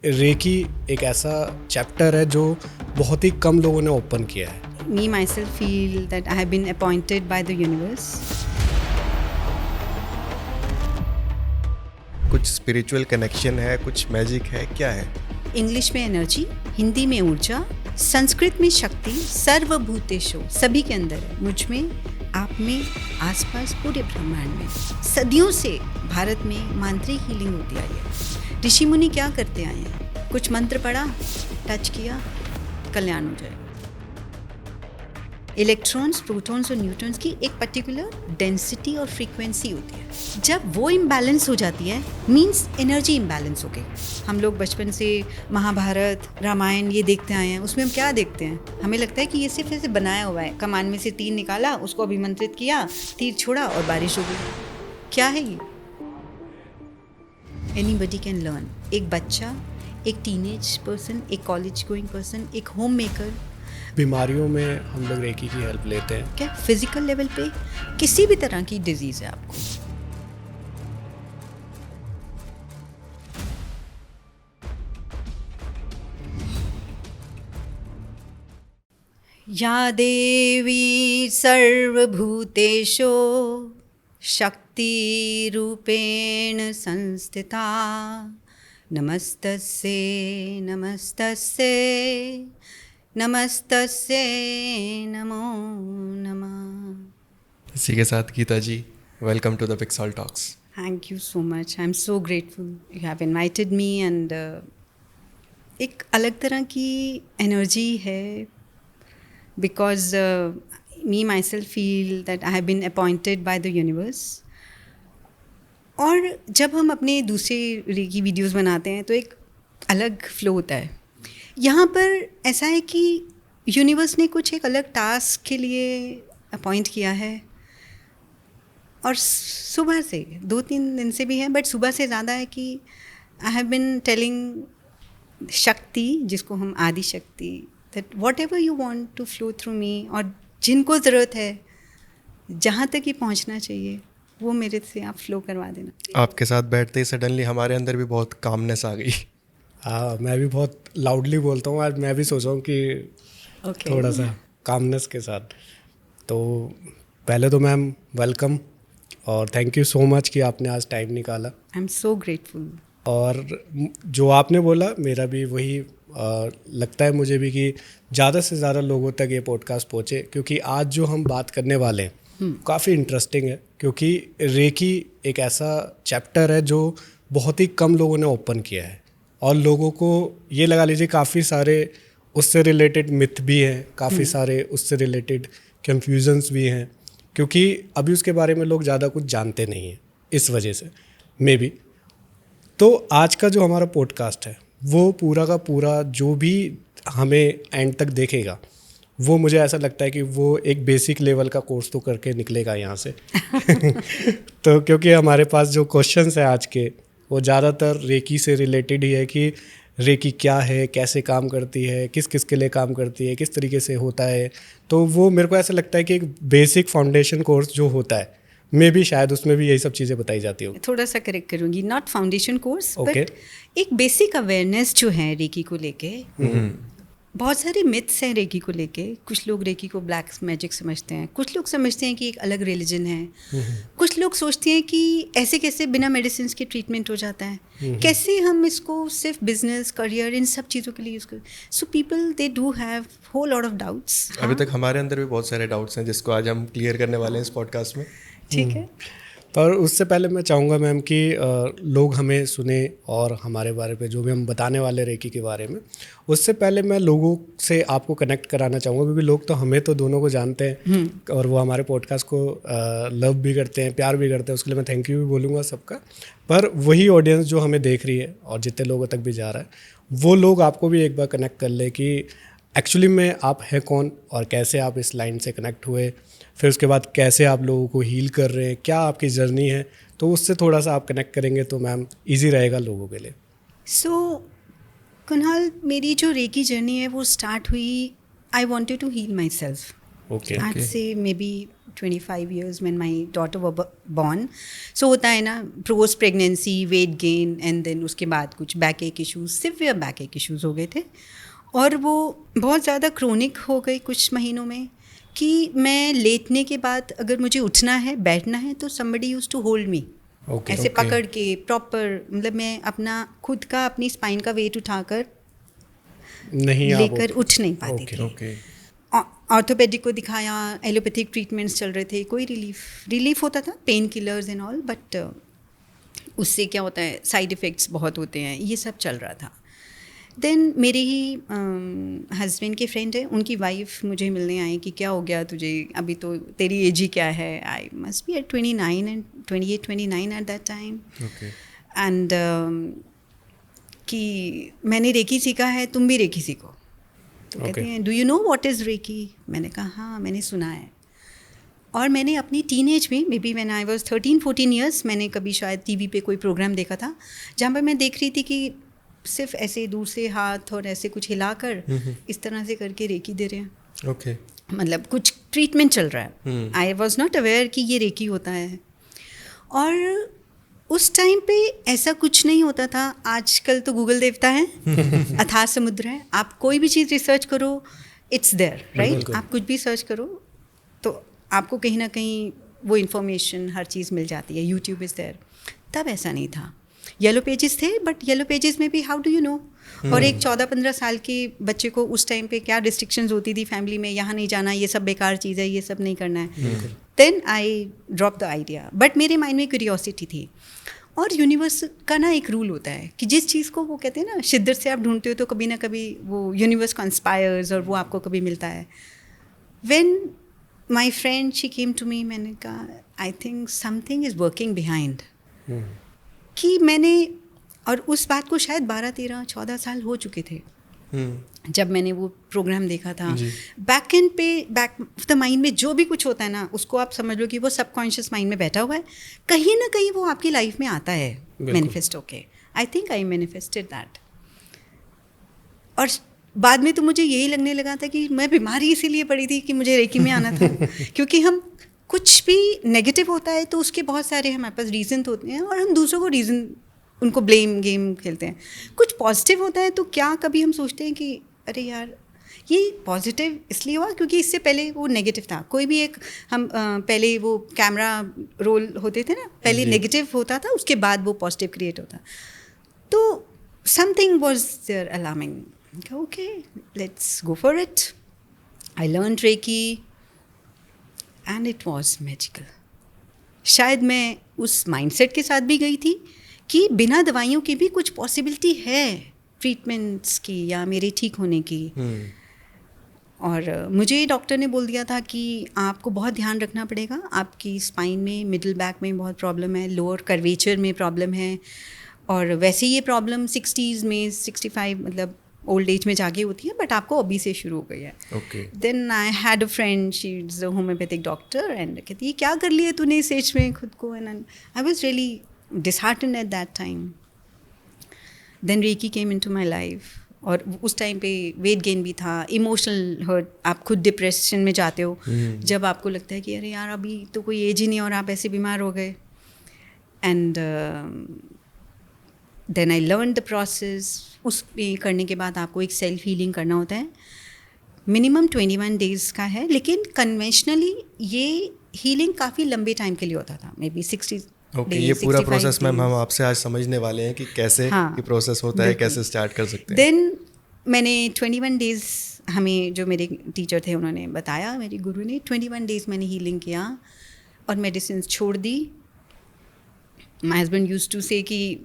Recce एक ऐसा chapter है जो बहुत ही कम लोगों ने ओपन किया है. Me myself feel that I have been appointed by the universe. कुछ स्पिरिचुअल कनेक्शन है, कुछ मैजिक है, क्या है? इंग्लिश में एनर्जी, हिंदी में ऊर्जा, संस्कृत में शक्ति, सर्वभूतेषु सभी के अंदर है, मुझ में, आप में, आसपास पूरे ब्रह्मांड में. सदियों से भारत में मांत्रिक हीलिंग होती आई है. ऋषि मुनि क्या करते आए हैं? कुछ मंत्र पढ़ा, टच किया, कल्याण हो जाए. इलेक्ट्रॉन्स, प्रोटॉन्स और न्यूट्रॉन्स की एक पर्टिकुलर डेंसिटी और फ्रीक्वेंसी होती है. जब वो इम्बैलेंस हो जाती है मींस एनर्जी इम्बैलेंस हो गई. हम लोग बचपन से महाभारत, रामायण ये देखते आए हैं. उसमें हम क्या देखते हैं? हमें लगता है कि ये सिर्फ ऐसे बनाया हुआ है. कमान में से तीर निकाला, उसको अभिमंत्रित किया, तीर छोड़ा और बारिश हो गई. क्या है ये? Anybody can learn. एक बच्चा, एक टीनेज पर्सन, एक कॉलेज गोइंग पर्सन, एक होम मेकर. बीमारियों में हम लोग रेकी की हेल्प लेते हैं. क्या फिजिकल लेवल पे किसी भी तरह की डिजीज है आपको, या देवी सर्वभूतेषु शक्तिरूपेण संस्थिता नमस्तस्यै नमस्तस्यै नमस्तस्यै नमो नमः. इसी के साथ Geeta ji, welcome to the Pixel Talks. Thank you so much. I am so grateful you have invited me. And एक अलग तरह की एनर्जी है because me myself feel that I have been appointed by the universe. और जब हम अपने दूसरे की वीडियोस बनाते हैं तो एक अलग फ्लो होता है. यहाँ पर ऐसा है कि यूनिवर्स ने कुछ एक अलग टास्क के लिए अपॉइंट किया है. और सुबह से 2-3 दिन से भी है, बट सुबह से ज़्यादा है कि आई हैव बिन टेलिंग शक्ति, जिसको हम Adi Shakti, that whatever you want to flow through me, और जिनको ज़रूरत है, जहाँ तक ही पहुँचना चाहिए, वो मेरे से आप फ्लो करवा देना. आपके साथ बैठते ही सडनली हमारे अंदर भी बहुत कामनेस आ गई. हाँ, मैं भी बहुत लाउडली बोलता हूँ. आज मैं भी सोचा हूँ कि थोड़ा सा कामनेस के साथ. तो पहले तो मैम वेलकम और थैंक यू सो मच कि आपने आज टाइम निकाला. आई एम सो ग्रेटफुल. और जो आपने बोला मेरा भी वही लगता है मुझे भी कि ज़्यादा से ज़्यादा लोगों तक ये पॉडकास्ट पहुँचे, क्योंकि आज जो हम बात करने वाले हैं काफ़ी इंटरेस्टिंग है. क्योंकि रेकी एक ऐसा चैप्टर है जो बहुत ही कम लोगों ने ओपन किया है, और लोगों को ये लगा लीजिए काफ़ी सारे उससे रिलेटेड मिथ भी हैं, काफ़ी सारे उससे रिलेटेड कन्फ्यूजन्स भी हैं, क्योंकि अभी उसके बारे में लोग ज़्यादा कुछ जानते नहीं हैं. इस वजह से मे बी तो आज का जो हमारा पॉडकास्ट है वो पूरा का पूरा जो भी हमें एंड तक देखेगा, वो मुझे ऐसा लगता है कि वो एक बेसिक लेवल का कोर्स तो करके निकलेगा यहाँ से. तो क्योंकि हमारे पास जो क्वेश्चंस हैं आज के, वो ज़्यादातर रेकी से रिलेटेड ही है कि रेकी क्या है, कैसे काम करती है, किस किस के लिए काम करती है, किस तरीके से होता है. तो वो मेरे को ऐसा लगता है कि एक बेसिक फाउंडेशन कोर्स जो होता है, मे भी शायद उसमें भी यही सब चीज़ें बताई जाती होगी. थोड़ा सा करेक्ट करूँगी, not foundation course, Okay. But एक बेसिक अवेयरनेस जो है रेकी को लेके. बहुत सारे मिथ्स हैं रेकी को लेके. कुछ लोग रेकी को ब्लैक मैजिक समझते हैं, कुछ लोग समझते हैं कि एक अलग रिलीजन है, कुछ लोग सोचते हैं कि ऐसे कैसे बिना मेडिसिन के ट्रीटमेंट हो जाता है, कैसे हम इसको सिर्फ बिजनेस, करियर, इन सब चीज़ों के लिए यूज़ करें. So people they do have whole lot of doubts. अभी तक हमारे अंदर भी बहुत सारे डाउट्स हैं जिसको आज हम क्लियर करने वाले हैं इस पॉडकास्ट में. ठीक है. पर उससे पहले मैं चाहूँगा मैम कि लोग हमें सुने और हमारे बारे में जो भी हम बताने वाले रेकी के बारे में, उससे पहले मैं लोगों से आपको कनेक्ट कराना चाहूँगा, क्योंकि लोग तो हमें तो दोनों को जानते हैं और वो हमारे पॉडकास्ट को लव भी करते हैं, प्यार भी करते हैं. उसके लिए मैं थैंक यू भी बोलूँगा सबका. पर वही ऑडियंस जो हमें देख रही है और जितने लोगों तक भी जा रहा है, वो लोग आपको भी एक बार कनेक्ट कर ले कि एक्चुअली में आप हैं कौन और कैसे आप इस लाइन से कनेक्ट हुए, फिर उसके बाद कैसे आप लोगों को हील कर रहे हैं, क्या आपकी जर्नी है. तो उससे थोड़ा सा आप कनेक्ट करेंगे तो मैम इजी रहेगा लोगों के लिए. सो कुणाल, मेरी जो रेकी जर्नी है वो स्टार्ट हुई, I wanted to heal my self. Okay. आज से maybe 25 years when my daughter were born. So होता है ना, post pregnancy weight gain and then उसके बाद कुछ बैक एक इश्यूज, सिवियर बैक एक इश्यूज हो गए थे और वो बहुत ज़्यादा क्रोनिक हो गई कुछ महीनों में कि मैं लेटने के बाद अगर मुझे उठना है बैठना है तो somebody used to hold me. ऐसे पकड़ के प्रॉपर, मतलब मैं अपना खुद का अपनी स्पाइन का वेट उठाकर नहीं लेकर उठ नहीं पाती थी. ऑर्थोपेडिक को दिखाया, एलोपैथिक ट्रीटमेंट्स चल रहे थे, कोई रिलीफ होता था, pain killers and all, but उससे क्या होता है, साइड इफ़ेक्ट्स बहुत होते हैं, ये सब चल रहा था. देन मेरे ही हस्बैंड के फ्रेंड है, उनकी वाइफ मुझे मिलने आई कि क्या हो गया तुझे, अभी तो तेरी एज ही क्या है. I must be at 29 and 29 at that time. And कि मैंने रेकी सीखा है, तुम भी रेकी सीखो. तो कहते हैं do you know what is reiki. मैंने कहा हाँ मैंने सुना है. और मैंने अपनी टीनेज में, may be when I was 13-14 years, मैंने कभी शायद टीवी पे कोई प्रोग्राम देखा था जहाँ पर मैं देख रही थी कि सिर्फ ऐसे दूर से हाथ और ऐसे कुछ हिलाकर इस तरह से करके रेकी दे रहे हैं. मतलब कुछ ट्रीटमेंट चल रहा है. आई वॉज नॉट अवेयर कि ये रेकी होता है. और उस टाइम पे ऐसा कुछ नहीं होता था. आजकल तो गूगल देवता है, अथाह समुद्र है, आप कोई भी चीज़ रिसर्च करो, इट्स देयर, राइट. आप कुछ भी सर्च करो तो आपको कहीं ना कहीं वो इन्फॉर्मेशन, हर चीज़ मिल जाती है. YouTube is there. तब ऐसा नहीं था. येलो पेजेस थे, बट येलो पेजेस में भी हाउ डू यू नो. और एक 14-15 साल के बच्चे को उस टाइम पे क्या रिस्ट्रिक्शंस होती थी फैमिली में, यहाँ नहीं जाना, ये सब बेकार चीज़ है, ये सब नहीं करना है. Then I drop the idea, but मेरे माइंड में क्यूरियोसिटी थी. और यूनिवर्स का ना एक रूल होता है कि जिस चीज़ को वो कहते हैं ना शिद्दत से आप ढूंढते हो तो कभी ना कभी वो यूनिवर्स कंस्पायर्स और वो आपको कभी मिलता है. When my friend she came to me, मैंने कहा I think something is working behind. कि मैंने, और उस बात को शायद 12-13-14 साल हो चुके थे जब मैंने वो प्रोग्राम देखा था. बैक एंड पे, बैक ऑफ द माइंड में जो भी कुछ होता है ना, उसको आप समझ लो कि वो सबकॉन्शियस माइंड में बैठा हुआ है, कहीं ना कहीं वो आपकी लाइफ में आता है मैनिफेस्ट होके. I think I manifested that. और बाद में तो मुझे यही लगने लगा था कि मैं बीमारी इसीलिए पड़ी थी कि मुझे रेकी में आना था. क्योंकि हम कुछ भी नेगेटिव होता है तो उसके बहुत सारे हमारे पास रीज़न होते हैं और हम दूसरों को रीज़न, उनको ब्लेम गेम खेलते हैं. कुछ पॉजिटिव होता है तो क्या कभी हम सोचते हैं कि अरे यार ये पॉजिटिव इसलिए हुआ क्योंकि इससे पहले वो नेगेटिव था. कोई भी एक हम पहले वो कैमरा रोल होते थे ना, पहले नेगेटिव होता था, उसके बाद वो पॉजिटिव क्रिएट होता. तो something was there alarming. Okay let's go for it. I learn reiki and it was magical. शायद मैं उस माइंडसेट के साथ भी गई थी कि बिना दवाइयों की भी कुछ पॉसिबिलिटी है ट्रीटमेंट्स की या मेरे ठीक होने की. और मुझे डॉक्टर ने बोल दिया था कि आपको बहुत ध्यान रखना पड़ेगा, आपकी स्पाइन में, मिडिल बैक में बहुत प्रॉब्लम है, लोअर कर्वेचर में प्रॉब्लम है. और वैसे ये प्रॉब्लम 60s में, 65 मतलब ओल्ड एज में जाके होती है, बट आपको अभी से शुरू हो गई है. Then I had a friend, she is a homeopathic doctor, and कहती है क्या कर लिया तूने इस एज में खुद को. And I was really disheartened at that time. Then Reiki came into my life. और उस टाइम पे वेट गेन भी था, इमोशनल हर्ट, आप खुद डिप्रेशन में जाते हो जब आपको लगता है कि अरे यार अभी तो कोई एज ही नहीं और आप ऐसे बीमार हो गए. And then I learn the process. उस करने के बाद आपको एक सेल्फ हीलिंग करना होता है. मिनिमम 21 डेज़ का है, लेकिन कन्वेंशनली ये हीलिंग काफ़ी लंबे टाइम के लिए होता था, मे बी 60 ये पूरा प्रोसेस मैम हम आपसे आज समझने वाले हैं कि कैसे ये प्रोसेस होता है, कैसे स्टार्ट कर सकते हैं. देन मैंने 21 डेज़, हमें जो मेरे टीचर थे उन्होंने बताया, मेरी गुरु ने, 21 डेज़ मैंने हीलिंग किया और मेडिसिन छोड़ दी. माय हस्बैंड यूज्ड टू से कि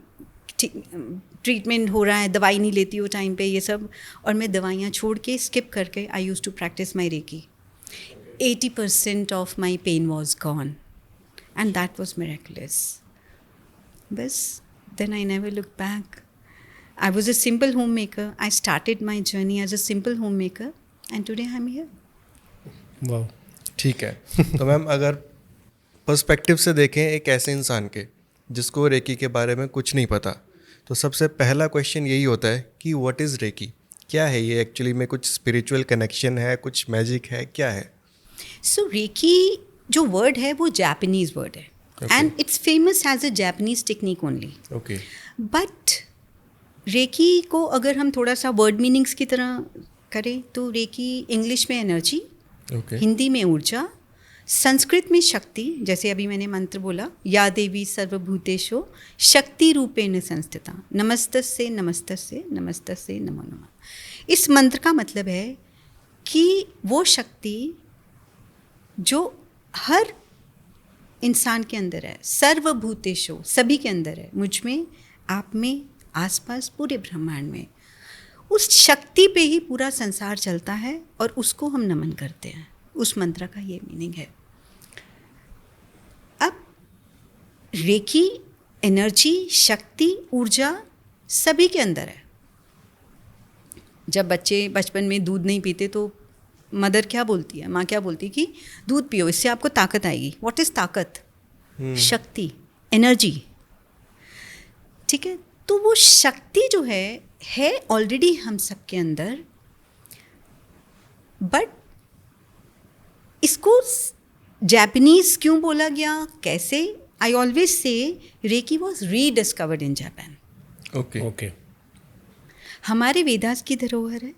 ट्रीटमेंट हो रहा है, दवाई नहीं लेती हो टाइम पे, ये सब. और मैं दवाइयाँ छोड़ के, स्किप करके, I used to practise my reiki. 80% of my pain was gone. And that was miraculous. Bas, then I never looked back. I was a simple homemaker. I started my journey as a simple homemaker, and today I'm here. Wow. ठीक है. तो ma'am अगर perspective से देखें एक ऐसे इंसान के जिसको रेकी के बारे में कुछ नहीं पता, तो सबसे पहला क्वेश्चन यही होता है कि व्हाट इज़ रेकी, क्या है ये एक्चुअली में, कुछ स्पिरिचुअल कनेक्शन है, कुछ मैजिक है, क्या है? So रेकी जो वर्ड है वो जापानीज वर्ड है and it's famous as a Japanese technique only. Okay. But reiki को अगर हम थोड़ा सा वर्ड मीनिंग्स की तरह करें तो रेकी इंग्लिश में एनर्जी, ओके. हिंदी में ऊर्जा, संस्कृत में शक्ति, जैसे अभी मैंने मंत्र बोला, या देवी सर्वभूतेषु शक्ति रूपेण संस्थिता, नमस्तस्ये नमस्तस्ये नमस्तस्ये नमो नमः. इस मंत्र का मतलब है कि वो शक्ति जो हर इंसान के अंदर है, सर्वभूतेषु सभी के अंदर है, मुझ में, आप में, आसपास पूरे ब्रह्मांड में, उस शक्ति पे ही पूरा संसार चलता है और उसको हम नमन करते हैं. उस मंत्र का ये मीनिंग है. अब रेकी एनर्जी, शक्ति, ऊर्जा सभी के अंदर है. जब बच्चे बचपन में दूध नहीं पीते तो मदर क्या बोलती है, माँ क्या बोलती है कि दूध पियो, इससे आपको ताकत आएगी. व्हाट इज ताकत? शक्ति, एनर्जी. ठीक है. तो वो शक्ति जो है ऑलरेडी हम सबके अंदर, बट इसको जापानीज क्यों बोला गया, कैसे? I always say reiki was rediscovered in Japan. Okay. हमारे वेदास की धरोहर है,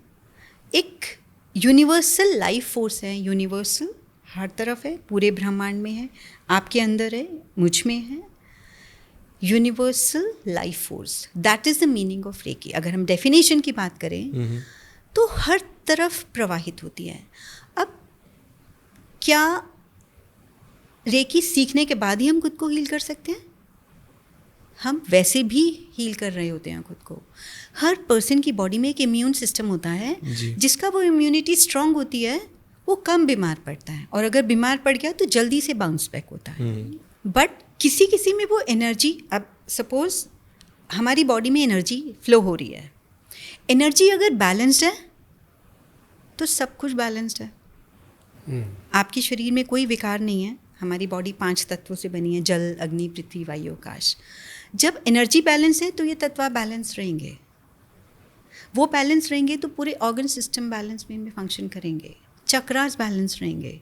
एक यूनिवर्सल लाइफ फोर्स है. यूनिवर्सल हर तरफ है, पूरे ब्रह्मांड में है, आपके अंदर है, मुझ में है. Universal life force, that is the meaning of reiki. अगर हम डेफिनेशन की बात करें तो हर तरफ प्रवाहित होती है. अब क्या रेकी सीखने के बाद ही हम खुद को हील कर सकते हैं? हम वैसे भी हील कर रहे होते हैं खुद को. हर पर्सन की बॉडी में एक इम्यून सिस्टम होता है, जिसका वो इम्यूनिटी स्ट्रांग होती है, वो कम बीमार पड़ता है, और अगर बीमार पड़ गया तो जल्दी से बाउंस बैक होता है. बट किसी किसी में वो एनर्जी, अब सपोज हमारी बॉडी में एनर्जी फ्लो हो रही है, एनर्जी अगर बैलेंस्ड है तो सब कुछ बैलेंस्ड है. आपके शरीर में कोई विकार नहीं है. हमारी बॉडी 5 तत्वों से बनी है, जल, अग्नि, पृथ्वी, वायु, आकाश. जब एनर्जी बैलेंस है तो ये तत्व बैलेंस रहेंगे. वो बैलेंस रहेंगे तो पूरे ऑर्गन सिस्टम बैलेंस में फंक्शन करेंगे, चक्रास बैलेंस रहेंगे.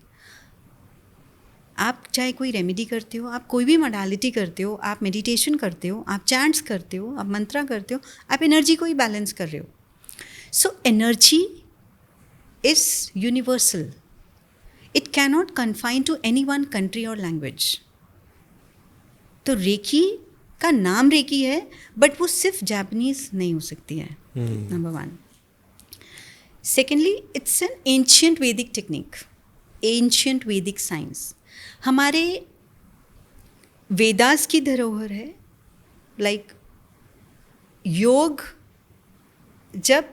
आप चाहे कोई रेमेडी करते हो, आप कोई भी मोडालिटी करते हो, आप मेडिटेशन करते हो, आप चैंट्स करते हो, आप मंत्रा करते हो, आप एनर्जी को ही बैलेंस कर रहे हो. So energy is universal. It cannot confine to any one country or language. तो रेकी का नाम रेकी है, बट वो सिर्फ जापानीज नहीं हो सकती है. Number 1. Secondly, it's an ancient वैदिक टेक्निक, एंशियंट वैदिक साइंस. हमारे वेदास की धरोहर है. लाइक योग जब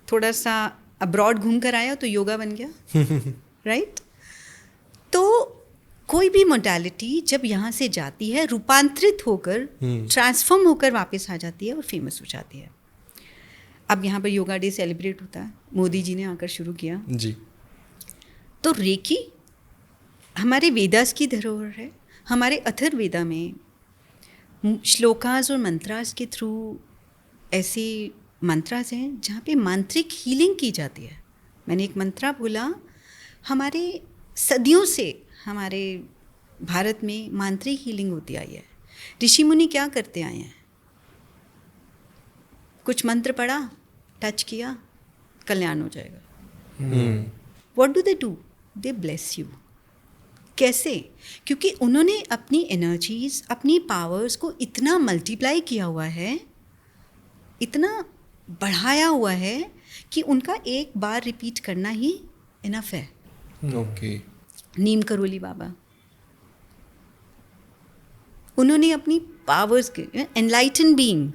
थोड़ा सा अब्रॉड घूम कर आया तो योगा बन गया, राइट? तो कोई भी मोडालिटी जब यहाँ से जाती है, रूपांतरित होकर, ट्रांसफॉर्म होकर वापस आ जाती है और फेमस हो जाती है. अब यहाँ पर योगा डे सेलिब्रेट होता है, मोदी जी ने आकर शुरू किया जी. तो रेकी हमारे वेदास की धरोहर है. हमारे अथर्ववेदा में श्लोकास और मंत्रास के थ्रू ऐसे मंत्रास हैं जहाँ पे मांत्रिक हीलिंग की जाती है. मैंने एक मंत्रा बोला, हमारे सदियों से हमारे भारत में मांत्रिक हीलिंग होती आई है. ऋषि मुनि क्या करते आए हैं? कुछ मंत्र पढ़ा, टच किया, कल्याण हो जाएगा. What do they do? They bless you. कैसे? क्योंकि उन्होंने अपनी एनर्जीज, अपनी पावर्स को इतना मल्टीप्लाई किया हुआ है, इतना बढ़ाया हुआ है कि उनका एक बार रिपीट करना ही इनफ है. ओके. नीम करोली बाबा, उन्होंने अपनी पावर्स के, एनलाइटन बीइंग,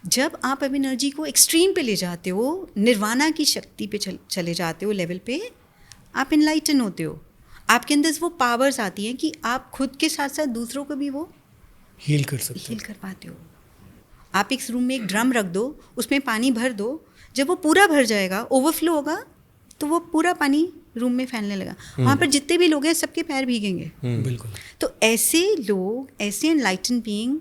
जब आप अब एनर्जी को एक्सट्रीम पे ले जाते हो, निर्वाणा की शक्ति पे चले जाते हो, लेवल पे आप एनलाइटन होते हो. आपके अंदर वो पावर्स आती हैं कि आप खुद के साथ साथ दूसरों को भी वो हील कर सकते हील कर पाते हो. आप एक रूम में एक ड्रम रख दो, उसमें पानी भर दो, जब वो पूरा भर जाएगा, ओवरफ्लो होगा, तो वो पूरा पानी रूम में फैलने लगा. वहाँ पर जितने भी लोग हैं सबके पैर भीगेंगे. बिल्कुल. तो ऐसे लोग, ऐसे एनलाइटन बीइंग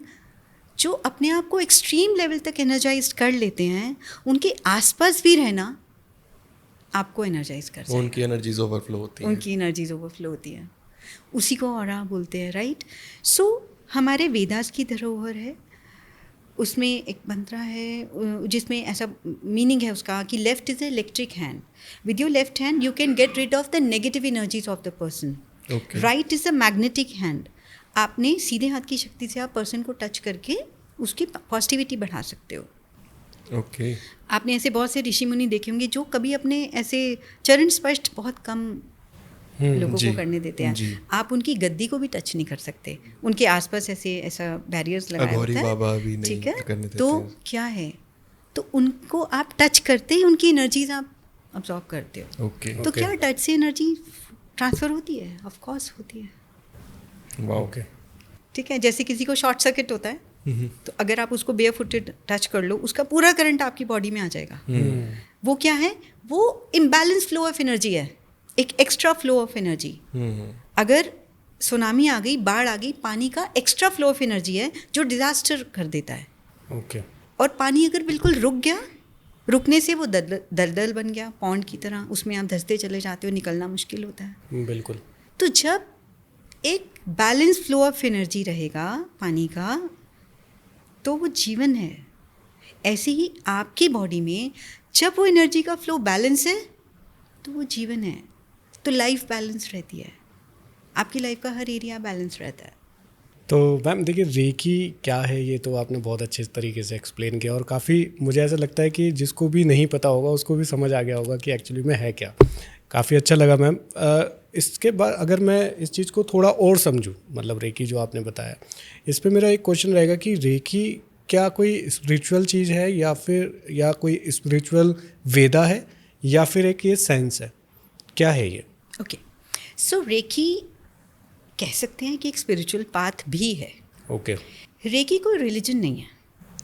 जो अपने आप को एक्सट्रीम लेवल तक एनर्जाइज कर लेते हैं, उनके आसपास भी रहना आपको एनर्जाइज कर सकता है. उनकी एनर्जीज ओवरफ्लो होती हैं. उनकी एनर्जीज ओवरफ्लो होती है. उसी को ऑरा बोलते हैं, राइट? सो हमारे वेदास की धरोहर है, उसमें एक मंत्र है जिसमें ऐसा मीनिंग है उसका कि left is electric hand, with your left hand you can get rid of the negative energies of the person. Right is a magnetic hand, आपने सीधे हाथ की शक्ति से आप पर्सन को टच करके उसकी पॉजिटिविटी बढ़ा सकते हो। ओके। आपने ऐसे बहुत से ऋषि मुनि देखे होंगे जो कभी अपने ऐसे चरण स्पर्श बहुत कम लोगों जी, को करने देते हैं। जी। आप उनकी गद्दी को भी टच नहीं कर सकते, उनके आसपास ऐसा बैरियर्स लगाया अघोरी होता है, बाबा भी नहीं ठीक है? करने देते तो हैं। क्या है, तो उनको आप टच करते ही उनकी एनर्जीज आप अब्जॉर्ब करते हो। ओके। तो क्या टच से एनर्जी ट्रांसफर होती है? ऑफ कोर्स होती है। वाओ। ओके। ठीक है, जैसे किसी को शॉर्ट सर्किट होता है तो अगर आप उसको बेयर फुटेड टच कर लो, उसका पूरा करंट आपकी बॉडी में आ जाएगा। वो क्या है? वो इम्बैलेंस फ्लो ऑफ एनर्जी है, एक एक्स्ट्रा फ्लो ऑफ एनर्जी। अगर सुनामी आ गई, बाढ़ आ गई, पानी का एक्स्ट्रा फ्लो ऑफ एनर्जी है जो डिजास्टर कर देता है। ओके। और पानी अगर बिल्कुल रुक गया, रुकने से वो दलदल बन गया पॉन्ड की तरह, उसमें आप धंसते चले जाते हो, निकलना मुश्किल होता है। बिल्कुल। तो जब एक बैलेंस फ्लो ऑफ एनर्जी रहेगा पानी का, तो वो जीवन है। ऐसे ही आपकी बॉडी में जब वो एनर्जी का फ्लो बैलेंस है तो वो जीवन है, तो लाइफ बैलेंस रहती है, आपकी लाइफ का हर एरिया बैलेंस रहता है। तो मैम देखिए, रेकी क्या है ये तो आपने बहुत अच्छे तरीके से एक्सप्लेन किया, और काफ़ी मुझे ऐसा लगता है कि जिसको भी नहीं पता होगा उसको भी समझ आ गया होगा कि एक्चुअली में है क्या। काफ़ी अच्छा लगा मैम। इसके बाद अगर मैं इस चीज़ को थोड़ा और समझूं, मतलब रेकी जो आपने बताया, इस पे मेरा एक क्वेश्चन रहेगा कि रेकी क्या कोई स्पिरिचुअल चीज़ है या कोई स्पिरिचुअल वेदा है या फिर एक ये साइंस है, क्या है ये? ओके, सो रेकी कह सकते हैं कि एक स्पिरिचुअल पाथ भी है। ओके। रेकी कोई रिलीजन नहीं है,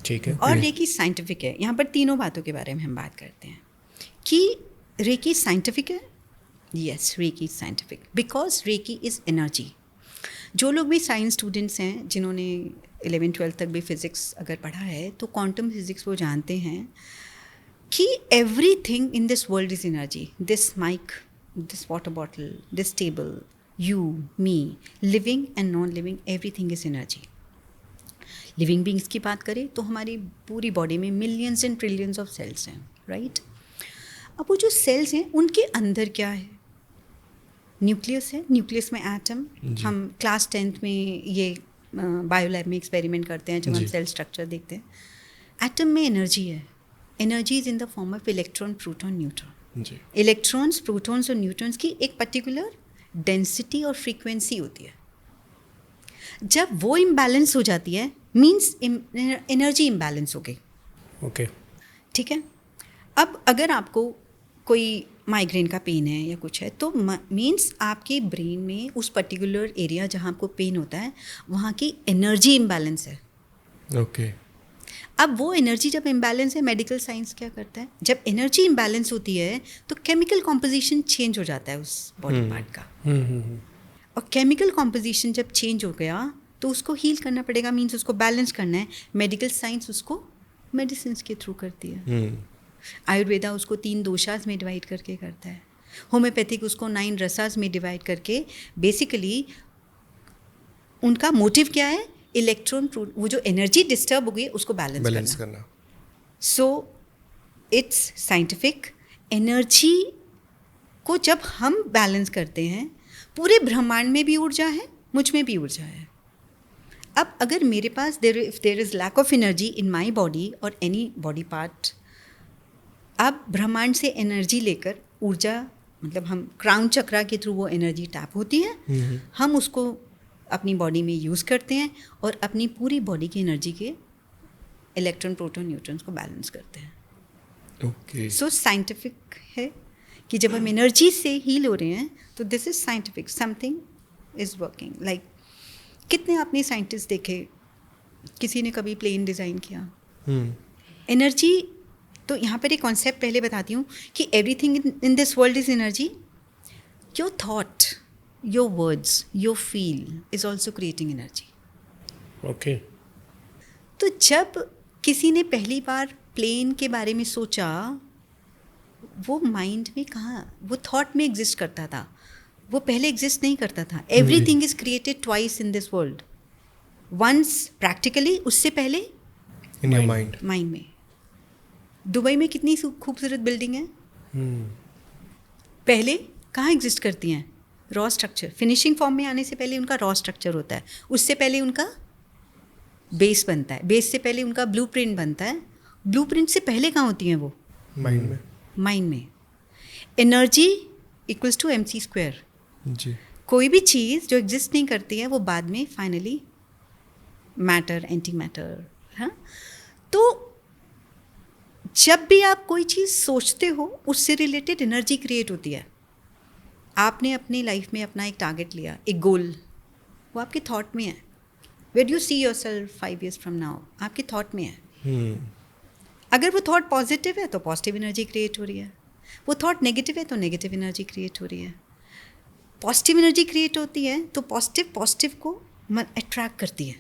ठीक है। और रेकी साइंटिफिक है। यहाँ पर तीनों बातों के बारे में हम बात करते हैं कि रेकी साइंटिफिक है। Yes, reiki scientific because reiki is energy. जो लोग भी साइंस स्टूडेंट्स हैं, जिन्होंने 11-12 तक भी फिज़िक्स अगर पढ़ा है, तो क्वांटम फिज़िक्स वो जानते हैं कि everything in this world is energy. This mic, this water bottle, this table, you, me, living and non-living, everything is energy. Living beings की बात करें तो हमारी पूरी बॉडी में millions and trillions of cells हैं, राइट? अब वो जो सेल्स हैं उनके अंदर क्या है? न्यूक्लियस है, न्यूक्लियस में एटम। हम क्लास 10th में ये बायो लैब में एक्सपेरिमेंट करते हैं जब हम सेल स्ट्रक्चर देखते हैं। एटम में एनर्जी है, energy is in the form of electron, proton, neutron. Electrons, protons और न्यूट्रॉन्स की एक पर्टिकुलर डेंसिटी और फ्रीक्वेंसी होती है। जब वो इम्बैलेंस हो जाती है मींस एनर्जी इम्बैलेंस हो गई। ओके। ठीक है, अब अगर आपको कोई माइग्रेन का पेन है या कुछ है तो मींस आपके ब्रेन में उस पर्टिकुलर एरिया जहाँ आपको पेन होता है वहाँ की एनर्जी इम्बैलेंस है। ओके। अब वो एनर्जी जब इम्बैलेंस है, मेडिकल साइंस क्या करता है, जब एनर्जी इम्बैलेंस होती है तो केमिकल कॉम्पोजिशन चेंज हो जाता है उस बॉडी पार्ट का। और केमिकल कॉम्पोजिशन जब चेंज हो गया तो उसको हील करना पड़ेगा, मीन्स उसको बैलेंस करना है। मेडिकल साइंस उसको मेडिसिन के थ्रू करती है। आयुर्वेदा उसको 3 दोषास में डिवाइड करके करता है। होम्योपैथिक उसको 9 रसास में डिवाइड करके, बेसिकली उनका मोटिव क्या है, इलेक्ट्रॉन, वो जो एनर्जी डिस्टर्ब हो गई उसको बैलेंस करना। So it's scientific. एनर्जी को जब हम बैलेंस करते हैं, पूरे ब्रह्मांड में भी ऊर्जा है, मुझ में भी ऊर्जा है। अब अगर मेरे पास if there is lack of energy in my body और एनी बॉडी पार्ट, अब ब्रह्मांड से एनर्जी लेकर ऊर्जा, मतलब हम क्राउन चक्रा के थ्रू वो एनर्जी टैप होती है, हम उसको अपनी बॉडी में यूज़ करते हैं और अपनी पूरी बॉडी की एनर्जी के इलेक्ट्रॉन, प्रोटॉन, न्यूट्रॉन्स को बैलेंस करते हैं। ओके। सो साइंटिफिक है कि जब हम एनर्जी से हील हो रहे हैं तो this is scientific, something is working. Like कितने आपने साइंटिस्ट देखे, किसी ने कभी प्लेन डिज़ाइन किया? एनर्जी, तो यहाँ पर एक कॉन्सेप्ट पहले बताती हूँ कि everything in this world is energy. Your thought, your words, your feel is also creating energy. Okay. तो जब किसी ने पहली बार प्लेन के बारे में सोचा, वो माइंड में कहाँ, वो थॉट में एग्जिस्ट करता था, वो पहले एग्जिस्ट नहीं करता था. Everything is created twice in this world. Once practically, उससे पहले इन योर माइंड. माइंड में. दुबई में कितनी खूबसूरत बिल्डिंग है, पहले कहाँ एग्जिस्ट करती हैं? Raw structure. फिनिशिंग फॉर्म में आने से पहले उनका रॉ स्ट्रक्चर होता है, उससे पहले उनका बेस बनता है, बेस से पहले उनका ब्लूप्रिंट बनता है, ब्लूप्रिंट से पहले कहाँ होती हैं वो? माइंड में. माइंड में. Energy equals to mc². जी. कोई भी चीज़ जो एग्जिस्ट नहीं करती है वो बाद में फाइनली मैटर, एंटी मैटर. हाँ, तो जब भी आप कोई चीज़ सोचते हो उससे रिलेटेड एनर्जी क्रिएट होती है. आपने अपनी लाइफ में अपना एक टारगेट लिया, एक गोल, वो आपके थॉट में है. Where do you see your self 5 years from now? आपके थॉट में है. अगर वो थॉट पॉजिटिव है तो पॉजिटिव एनर्जी क्रिएट हो रही है, वो थॉट नेगेटिव है तो नेगेटिव एनर्जी क्रिएट हो रही है. पॉजिटिव एनर्जी क्रिएट होती है तो पॉजिटिव को अट्रैक्ट करती है,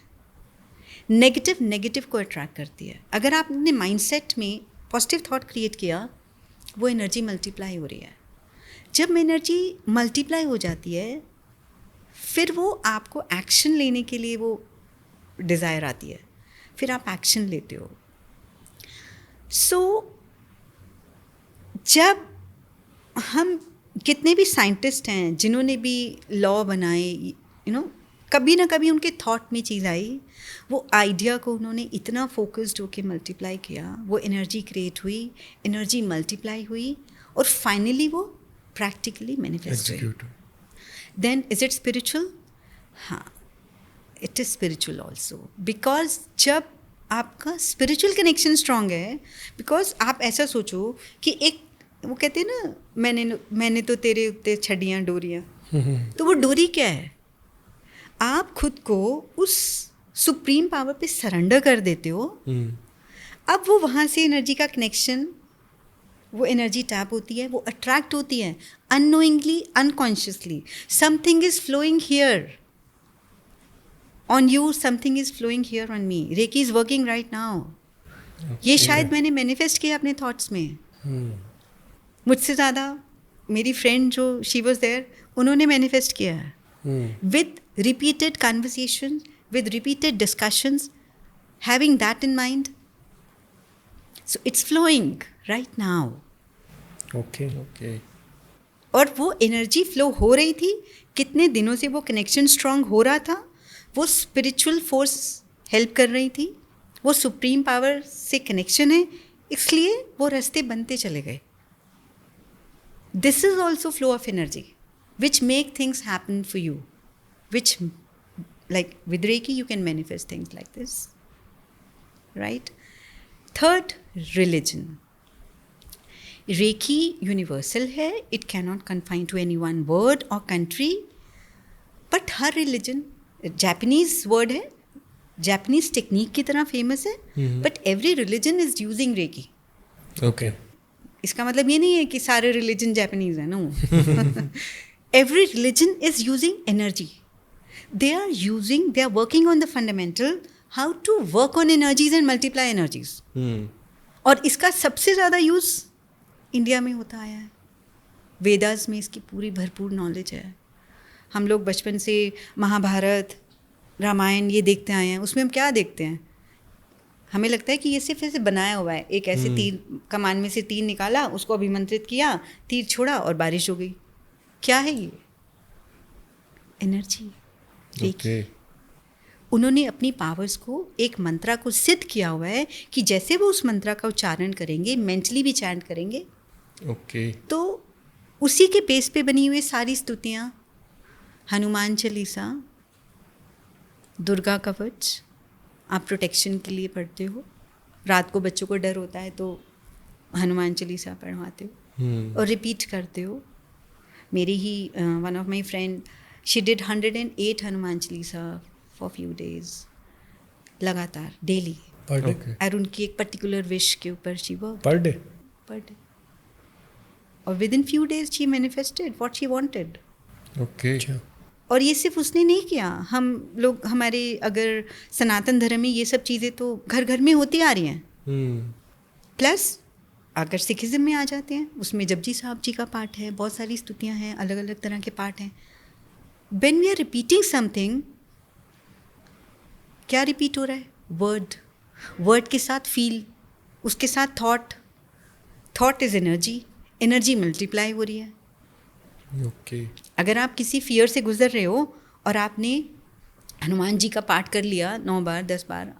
नेगेटिव को अट्रैक्ट करती है. अगर आपने माइंडसेट में पॉजिटिव थॉट क्रिएट किया, वो एनर्जी मल्टीप्लाई हो रही है. जब एनर्जी मल्टीप्लाई हो जाती है, फिर वो आपको एक्शन लेने के लिए वो डिज़ायर आती है, फिर आप एक्शन लेते हो. सो जब हम, कितने भी साइंटिस्ट हैं जिन्होंने भी लॉ बनाए, कभी ना कभी उनके थॉट में चीज़ आई, वो आइडिया को उन्होंने इतना फोकस्ड होकर मल्टीप्लाई किया, वो एनर्जी क्रिएट हुई, एनर्जी मल्टीप्लाई हुई, और फाइनली वो प्रैक्टिकली मैनिफेस्ट हुई. Then is it spiritual? हाँ, it is spiritual also. Because जब आपका स्पिरिचुअल कनेक्शन स्ट्रांग है, बिकॉज आप ऐसा सोचो कि एक, वो कहते हैं ना, मैंने तो तेरे उत्ते छड़ियाँ डोरियाँ, तो वो डोरी क्या है? आप खुद को उस सुप्रीम पावर पे सरेंडर कर देते हो. अब वो वहाँ से एनर्जी का कनेक्शन, वो एनर्जी टैप होती है, वो अट्रैक्ट होती है unknowingly, unconsciously. Something is flowing here on you, something is flowing here on me. Reiki is working right now. ये शायद मैंने मैनिफेस्ट किया अपने थॉट्स में. मुझसे ज़्यादा मेरी फ्रेंड जो शी वॉज देयर, उन्होंने मैनिफेस्ट किया है with repeated conversations, with repeated discussions, having that in mind. So it's flowing right now. Okay. और वो एनर्जी फ्लो हो रही थी, कितने दिनों से वो कनेक्शन स्ट्रांग हो रहा था, वो स्पिरिचुअल फोर्स हेल्प कर रही थी, वो सुप्रीम पावर से कनेक्शन है, इसलिए वो रास्ते बनते चले गए. This is also flow of energy which make things happen for you, which, like with Reiki, you can manifest things like this, right? Third, religion. Reiki universal है, it cannot confine to any one word or country, but her religion, Japanese word है, Japanese technique की तरह famous है, but every religion is using Reiki. Okay. इसका मतलब ये नहीं है कि सारे religion Japanese है, no. Every religion is using energy. They are working on the fundamental, how to work on energies and multiply energies. और इसका सबसे ज़्यादा यूज़ इंडिया में होता आया है. वेदास में इसकी पूरी भरपूर नॉलेज है. हम लोग बचपन से महाभारत, रामायण ये देखते आए हैं. उसमें हम क्या देखते हैं? हमें लगता है कि ये सिर्फ ऐसे बनाया हुआ है. एक ऐसे तीर, कमान में से तीर निकाला, उसको अभिमंत्रित किया, तीर छोड़ा और बारिश हो गई. क्या है ये? एनर्जी. Okay. उन्होंने अपनी पावर्स को, एक मंत्रा को सिद्ध किया हुआ है कि जैसे वो उस मंत्रा का उच्चारण करेंगे, मेंटली भी चैंट करेंगे, Okay. तो उसी के बेस पे बनी हुई सारी स्तुतियाँ, हनुमान चालीसा, दुर्गा कवच, आप प्रोटेक्शन के लिए पढ़ते हो. रात को बच्चों को डर होता है तो हनुमान चालीसा पढ़वाते हो और रिपीट करते हो. मेरी ही one of my friend, she did 108 Hanuman Chalisa for few days, लगातार, डेली. Per day? और उनकी एक पर्टिकुलर विश के ऊपर she work. Per day? Per day. और within few days she manifested what she wanted. Okay. और ये सिर्फ उसने नहीं किया. हम लोग, हमारे अगर सनातन धर्म में ये सब चीज़ें तो घर घर में होती आ रही हैं. प्लस अगर सिखिज्म में आ जाते हैं, उसमें जपजी साहब जी का पाठ है, बहुत सारी स्तुतियाँ हैं, अलग अलग तरह के पाठ हैं. When we are repeating something, क्या रिपीट हो रहा है? वर्ड के साथ फील, उसके साथ थॉट इज एनर्जी मल्टीप्लाई हो रही है. ओके. अगर आप किसी फियर से गुजर रहे हो और आपने हनुमान जी का पाठ कर लिया 9 बार 10 बार,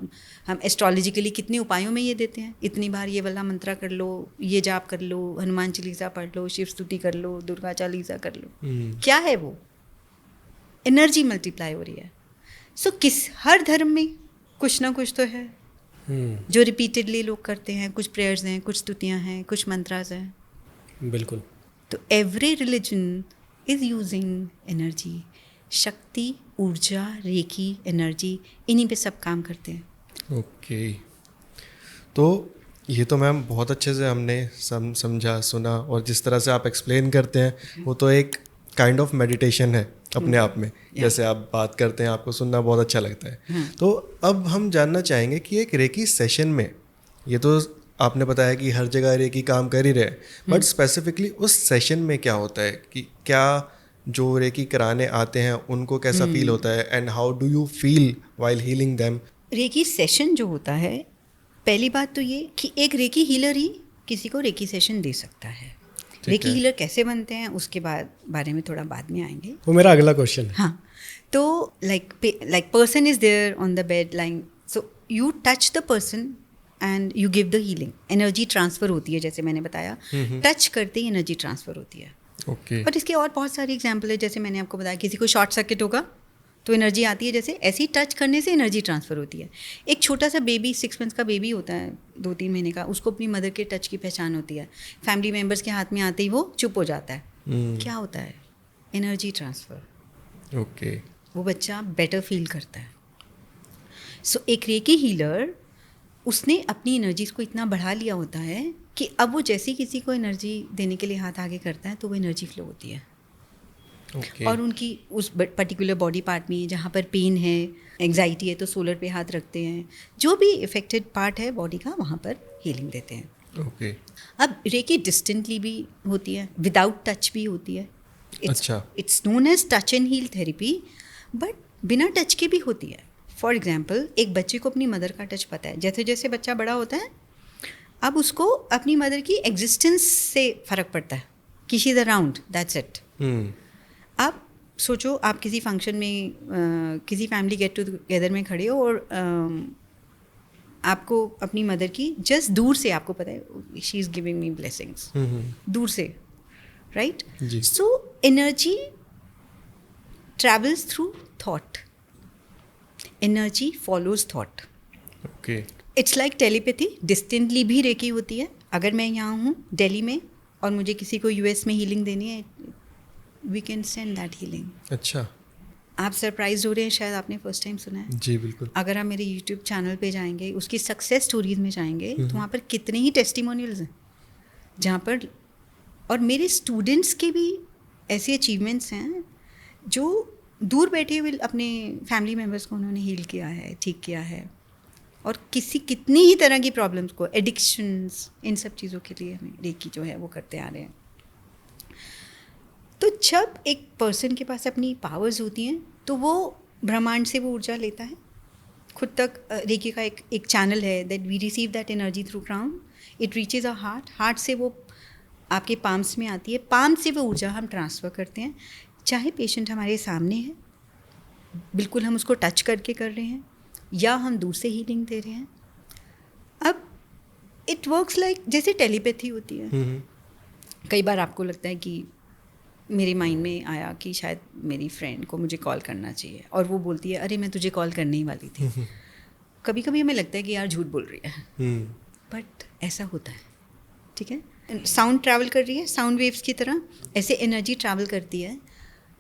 हम एस्ट्रोलॉजिकली कितने उपायों में ये देते हैं, इतनी बार ये वाला मंत्रा कर लो, ये जाप कर लो, हनुमान चालीसा पढ़ लो, शिव स्तुति कर लो, दुर्गा चालीसा कर लो. क्या है वो? एनर्जी मल्टीप्लाई हो रही है. सो हर धर्म में कुछ ना कुछ तो है जो रिपीटेडली लोग करते हैं. कुछ प्रेयर्स हैं, कुछ स्तुतियाँ हैं, कुछ मंत्रास हैं. बिल्कुल. तो every religion is using energy. शक्ति, ऊर्जा, रेकी, एनर्जी, इन्हीं पे सब काम करते हैं. ओके. तो ये तो मैम बहुत अच्छे से हमने समझा, सुना, और जिस तरह से आप एक्सप्लेन करते हैं वो तो एक काइंड ऑफ मेडिटेशन है अपने आप में. जैसे आप बात करते हैं, आपको सुनना बहुत अच्छा लगता है. तो अब हम जानना चाहेंगे कि एक रेकी सेशन में, ये तो आपने बताया कि हर जगह रेकी काम कर ही रहे हैं, बट स्पेसिफिकली उस सेशन में क्या होता है, कि क्या जो रेकी कराने आते हैं उनको कैसा फील होता है, and how do you feel while healing them? Reiki session जो होता है, पहली बात तो ये कि एक रेकी हीलर ही किसी को रेकी सेशन दे सकता है. रेकी हीलर कैसे बनते हैं उसके बारे में थोड़ा बाद में आएंगे. वो मेरा अगला क्वेश्चन है. हाँ, तो like person is there on the bed lying, so you touch the person and you give the healing. Energy transfer होती है, जैसे मैंने बताया, टच करते ही एनर्जी ट्रांसफर होती है. ओके. और इसके और बहुत सारे एग्जाम्पल है. जैसे मैंने आपको बताया, किसी को शॉर्ट सर्किट होगा तो एनर्जी आती है, जैसे ऐसे ही टच करने से एनर्जी ट्रांसफ़र होती है. एक छोटा सा बेबी, 6 मंथ्स का बेबी होता है, 2-3 महीने का, उसको अपनी मदर के टच की पहचान होती है. फैमिली मेम्बर्स के हाथ में आते ही वो चुप हो जाता है. क्या होता है? Energy transfer. ओके. वो बच्चा बेटर फील करता है. सो एक रेकी हीलर, उसने अपनी एनर्जीज को इतना बढ़ा लिया होता है कि अब वो जैसे किसी को एनर्जी देने के लिए हाथ आगे करता है तो वो एनर्जी फ्लो होती है. Okay. और उनकी उस पर्टिकुलर बॉडी पार्ट में, जहाँ पर पेन है, एंग्जाइटी है, तो सोलर पे हाथ रखते हैं. जो भी इफेक्टेड पार्ट है बॉडी का, वहाँ पर हीलिंग देते हैं. Okay. अब रेकी डिस्टेंटली भी होती है, विदाउट टच भी होती है. अच्छा. It's known as touch and heal therapy, but बिना टच के भी होती है. फॉर एग्जाम्पल, एक बच्चे को अपनी मदर का टच पता है. जैसे जैसे बच्चा बड़ा होता है, अब उसको अपनी मदर की एग्जिस्टेंस से फ़र्क पड़ता है कि she is around, that's it. आप सोचो, आप किसी फंक्शन में किसी फैमिली गेट टुगेदर में खड़े हो और आपको अपनी मदर की जस्ट दूर से आपको पता है she is giving me blessings, दूर से, right? So energy travels through thought. Energy follows thought. Okay. It's like telepathy. Distantly भी रेकी होती है. अगर मैं यहाँ हूँ दिल्ली में और मुझे किसी को यूएस में हीलिंग देनी है, we can send that healing. अच्छा. आप सरप्राइज हो रहे हैं, शायद आपने फर्स्ट टाइम सुना है. जी बिल्कुल. अगर आप मेरे यूट्यूब चैनल पे जाएंगे, उसकी सक्सेस स्टोरीज में जाएंगे, तो वहाँ पर कितने ही टेस्टिमोनियल्स हैं जहाँ पर, और मेरे स्टूडेंट्स के भी ऐसे अचीवमेंट्स हैं जो दूर बैठे हुए अपने फैमिली मेम्बर्स को उन्होंने हील किया है, ठीक किया है. और कितनी ही तरह की प्रॉब्लम्स को, एडिक्शंस, इन सब चीज़ों के लिए हमें रेकी जो है वो करते आ रहे हैं. तो जब एक पर्सन के पास अपनी पावर्स होती हैं तो वो ब्रह्मांड से वो ऊर्जा लेता है खुद तक. रेकी का एक चैनल है that we receive that energy through crown. It reaches a heart से वो आपके पाम्स में आती है. पाम से वो ऊर्जा हम ट्रांसफ़र करते हैं. चाहे पेशेंट हमारे सामने है, बिल्कुल हम उसको टच करके कर रहे हैं, या हम दूर से हीलिंग दे रहे हैं. अब इट वर्क्स लाइक जैसे टेलीपैथी होती है. कई बार आपको लगता है कि मेरे माइंड में आया कि शायद मेरी फ्रेंड को मुझे कॉल करना चाहिए, और वो बोलती है अरे मैं तुझे कॉल करने ही वाली थी. कभी कभी हमें लगता है कि यार झूठ बोल रही है, बट ऐसा होता है. ठीक है, साउंड ट्रैवल कर रही है, साउंड वेव्स की तरह ऐसे एनर्जी ट्रैवल करती है.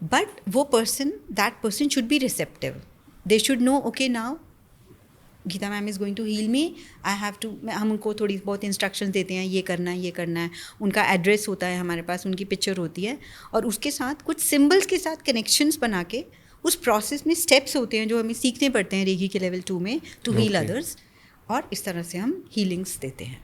बट वो that person should be receptive. They should know, okay now Geeta ma'am is going to heal me, I have to. हम उनको थोड़ी बहुत इंस्ट्रक्शंस देते हैं, ये करना है, ये करना है. उनका एड्रेस होता है हमारे पास, उनकी पिक्चर होती है, और उसके साथ कुछ सिम्बल्स के साथ कनेक्शंस बना के उस प्रोसेस में स्टेप्स होते हैं जो हमें सीखने पड़ते हैं रेकी के लेवल 2 में, टू हील अदर्स. और इस तरह से हम हीलिंग्स देते हैं.